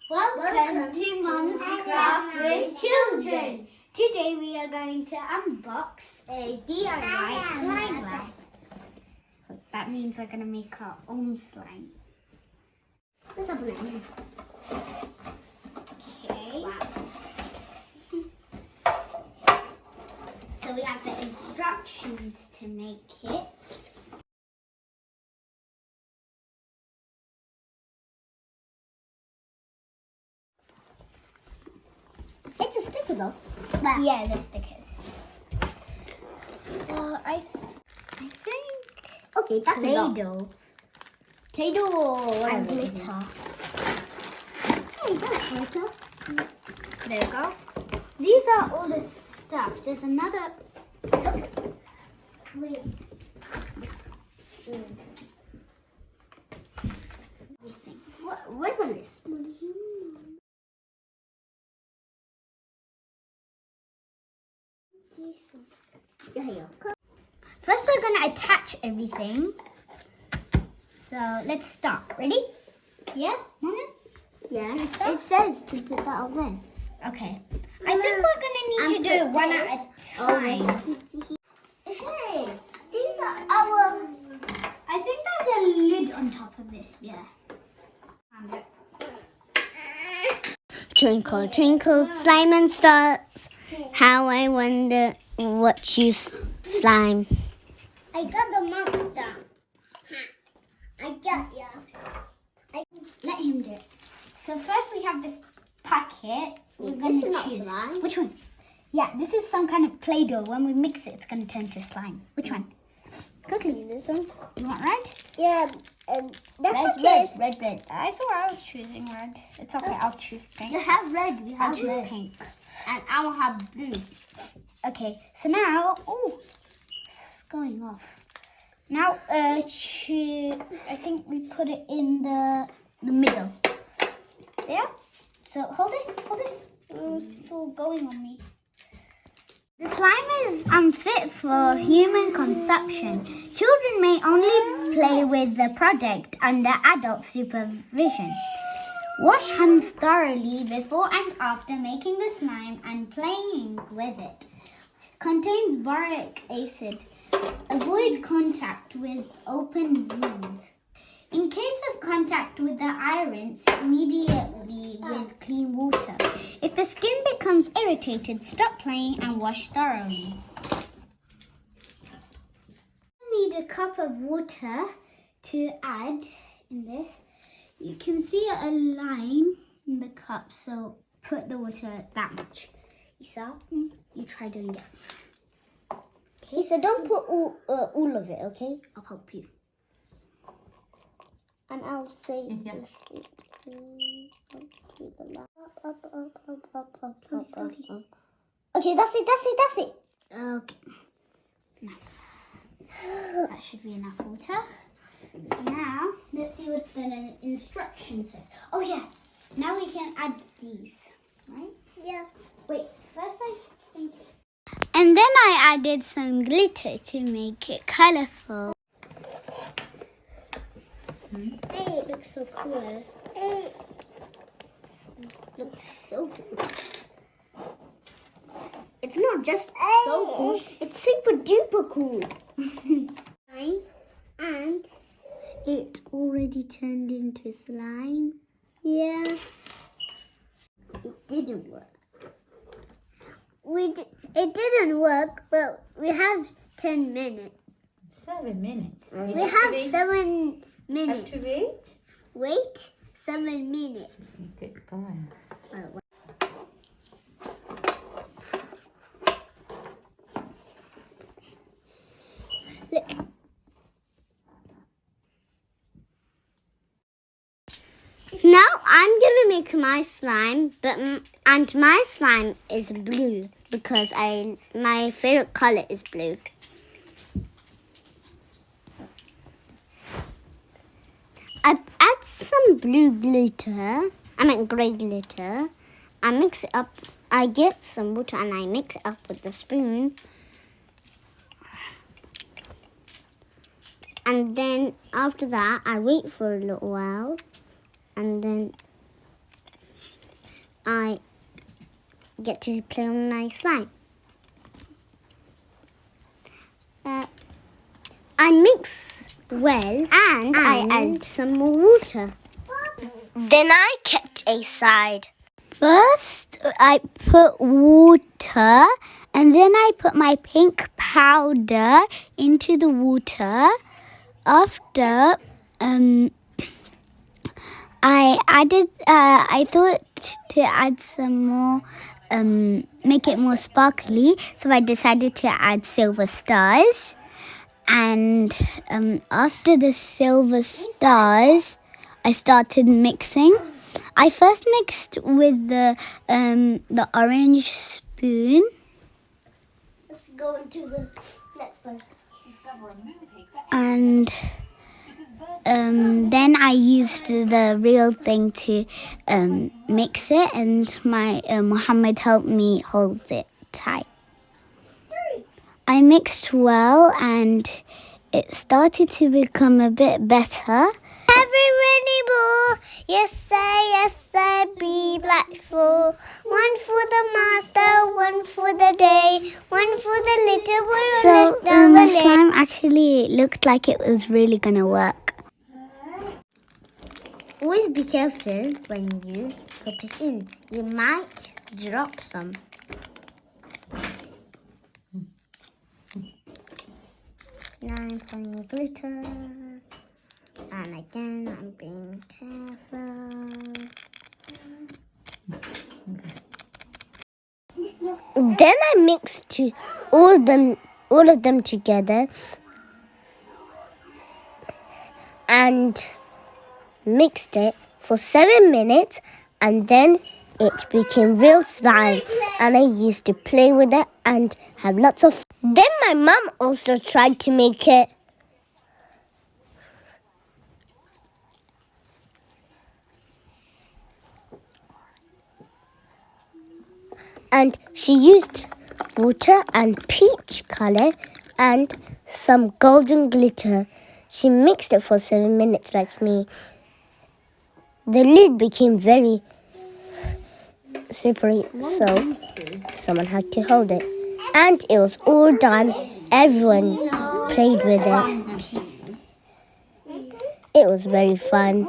Welcome to Mum's Craft with Children. Today we are going to unbox a DIY slime wrap. That means we're going to make our own slime. Let's open it. Okay. Wow. So we have the instructions to make it. It's a sticker though. Yeah, the stickers. So I think Okay, that's a lot. Play-Doh Play-Doh and glitter. Hey, that's glitter. There you go. These are all the stuff. There's another. Look. Wait. Where's the list? Here you go. First, we're going to attach everything. So let's start. Ready? Yeah, Mama? Yeah. Should we start? It says to put that on there. Okay. I think we're going to need to do it one at a time. Hey, these are our. I think there's a lid on top of this. Yeah. Found it. Twinkle, twinkle, slime and stars. How I wonder what you slime. I got the monster. I got yours. Let him do it. So first we have this packet. We're This going is to not choose. slime. Which one? Yeah, this is some kind of Play-Doh. When we mix it, it's going to turn to slime. Which one? Quickly. This one? You want red? Yeah, that's That's okay. red. I thought I was choosing red. It's okay, I'll choose pink. You have red. You I'll have choose red. pink. And I will have blue. Okay, so now, it's going off. Now, I think we put it in the middle. There. So hold this. It's all going on me. The slime is unfit for human consumption. Children may only play with the product under adult supervision. Wash hands thoroughly before and after making the slime and playing with it. Contains boric acid. Avoid contact with open wounds. In case of contact with the eye, rinse immediately with clean water. If the skin becomes irritated, stop playing and wash thoroughly. You need a cup of water to add in this. You can see a line in the cup, so put the water that much. Isa, you try doing it. Okay. Isa, don't put all of it, okay? I'll help you. And I'll say I'm sorry. Okay, that's it. Okay. Enough. That should be enough water. So now, let's see what the instruction says. Oh yeah, now we can add these, right? Yeah. Wait, first I think it's... And then I added some glitter to make it colorful. Hey, it looks so cool. Hey. Looks so cool. It's not just so cool, it's super duper cool. And it already turned into slime. Yeah. It didn't work. It didn't work, but we have 10 minutes. 7 minutes. We have 7 minutes. Have to wait? Wait 7 minutes. Goodbye. Look. Now I'm gonna make my slime, and my slime is blue because my favorite color is blue. I add some blue glitter, grey glitter. I mix it up. I get some water and I mix it up with the spoon. And then after that, I wait for a little while. And then I get to play on my slime. I mix well and I add some more water. Then I kept aside. First, I put water and then I put my pink powder into the water. After, I thought to add some more, make it more sparkly, so I decided to add silver stars. And after the silver stars, I started mixing. I first mixed with the orange spoon. Let's go into the next one. And then I used the real thing to mix it, and my Muhammad helped me hold it tight. I mixed well, and it started to become a bit better. Everybody ball, yes I be blackful. One for the master, one for the day, one for the little boy. So the slime actually looked like it was really gonna work. Always be careful when you put it in. You might drop some. Now I'm putting glitter. And again, I'm being careful. Then I mixed all of them together and mixed it for 7 minutes, and then it became real slime, and I used to play with it and have lots of fun. Then my mum also tried to make it. And she used water and peach color and some golden glitter. She mixed it for 7 minutes like me. The lid became very slippery, so someone had to hold it. And it was all done. Everyone played with it. It was very fun.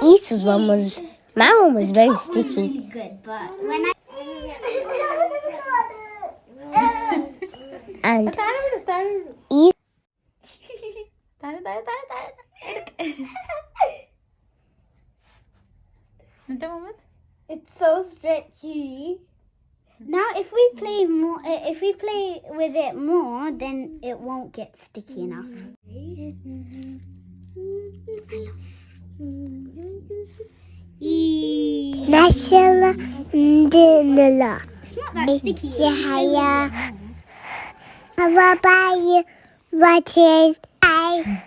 Issa's one was, my one was very sticky. Good, but when I And it's so stretchy. Now, if we play more, if we play with it more, then it won't get sticky enough. Mashallah, dinala. It's not that sticky. Yeah. Bye. Watching. Bye.